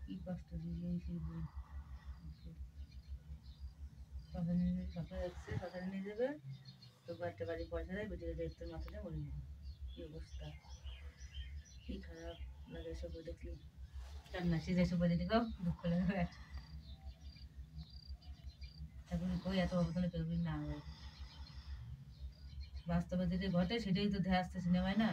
কি কষ্ট দিয়ে সেই বই সকালে যাচ্ছে, সকালে নিয়ে যাবে তো একটা বাড়ি পয়সা দেয়, বেটিকে দেখতে মাথাটা মরে যাবে। কি অবস্থা, কি খারাপ লাগে এসব বই দেখলে। কান্না সে যেসব বই দেখো দুঃখ লাগে। এখন কই এত অবদানে করবি না হয়, বাস্তবে যেটা ঘটে সেটাই তো দেখা আসছে সিনেমায় না।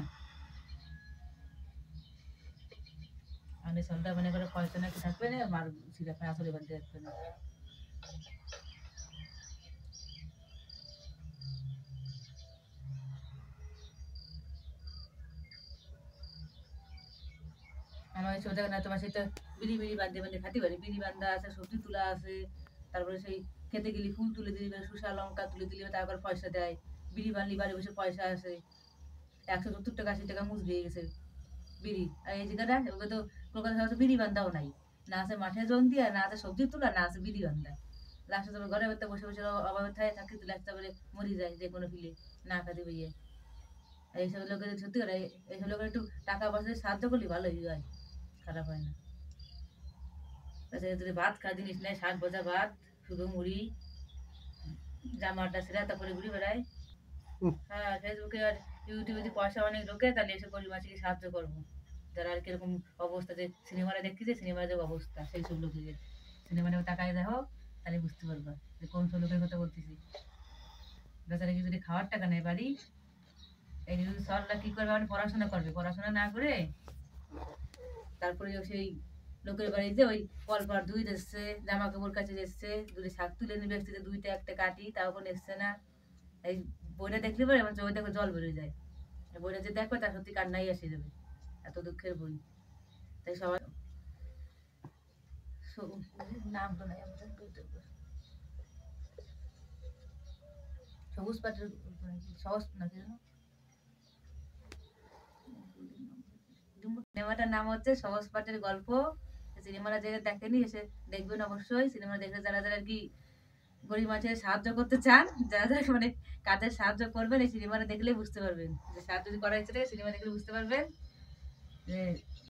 মানে সন্ধ্যা মনে করে পয়সা নাকি থাকবে না, মার সিরাপে আসলে বানতে থাকবে না। আমার ছোট না তোমার সেটা বিড়ি বিড়ি বান্ধে বান্ধে খাতে পারি, বিড়ি বান্ধা আছে, সবজি তোলা আছে, তারপরে সেই খেতে গেলি ফুল তুলে দিলি, শুষা লঙ্কা তুলে দিলি, তারপর পয়সা দেয়। বিড়ি বানলি বাড়ি বসে পয়সা আসে, 170 টাকা 80 টাকা মুজ দিয়ে গেছে বিড়ি। আর এই জায়গাটা ওকে তো কলকাতা শহরে বিড়ি বান্ধাও নাই, না আছে মাঠে জন দিয়া, না আছে সবজি তোলা, না আছে বিড়ি বান্ধা। লাস্টে তোমার ঘরে বাড়িতে বসে বসে অভাবে থাকি তো লাস্টে বলে মরি যায় যে কোনো ফিলে না খাতে বইয়ে। এইসব লোকের সত্যি করে এইসব লোকের একটু টাকা পয়সা সাহায্য করলে ভালোই হয়, খারাপ হয় না। তাছাড়া যদি ভাত খাওয়া জিনিস নেই, 60 বোঝা ভাত, শুধু মুড়ি, জামাটা ছেড়ে তারপরে ঘুরে বেড়ায়। হ্যাঁ, ফেসবুকে আর ইউটিউবে যদি পয়সা অনেক ঢোকে তাহলে এসব গরিব মানুষকে সাহায্য করবো, যারা আর কিরকম অবস্থা, যে সিনেমাটা দেখতেছে সিনেমার যে অবস্থা সেই সব লোকের সিনেমাটা তাকায় দেখো, তাহলে বুঝতে পারবা যে কোন সব লোকের কথা বলতেছি। বেচারা কি যদি খাওয়ার টাকা নেই বাড়ি, এই যদি সরলা কি করবে, মানে পড়াশোনা করবে, পড়াশোনা না করে তারপরে সেই লোকের বাড়িতে ওই কলপার দুই দিচ্ছে, জামা কাপড় কাছে দিচ্ছে, দুটো শাক তুলে নিয়ে বেসছে, দুইটা একটা কাটি তাও কোনো এসছে না। এই বইটা দেখলে পরে আমার চোখে দেখো জল বেরিয়ে যায়, বইটা যে দেখবে তার সত্যি কান্নাই এসে যাবে, এত দুঃখের বই। তাই সবাই নাম তো নাই আমাদের, সবুজ পাটের সহজ নাকি জানো, সিনেমাটার নাম হচ্ছে সহজ পাটের গল্প। সিনেমাটা যে দেখেনি এসে দেখবেন অবশ্যই। সিনেমা দেখলে যারা যারা আর কি গরিব মানুষের সাহায্য করতে চান, যারা যারা মানে কাজের সাহায্য করবেন, এই সিনেমাটা দেখলে বুঝতে পারবেন যে সাহায্য যদি করা হয়েছে, সিনেমা দেখলে বুঝতে পারবেন যে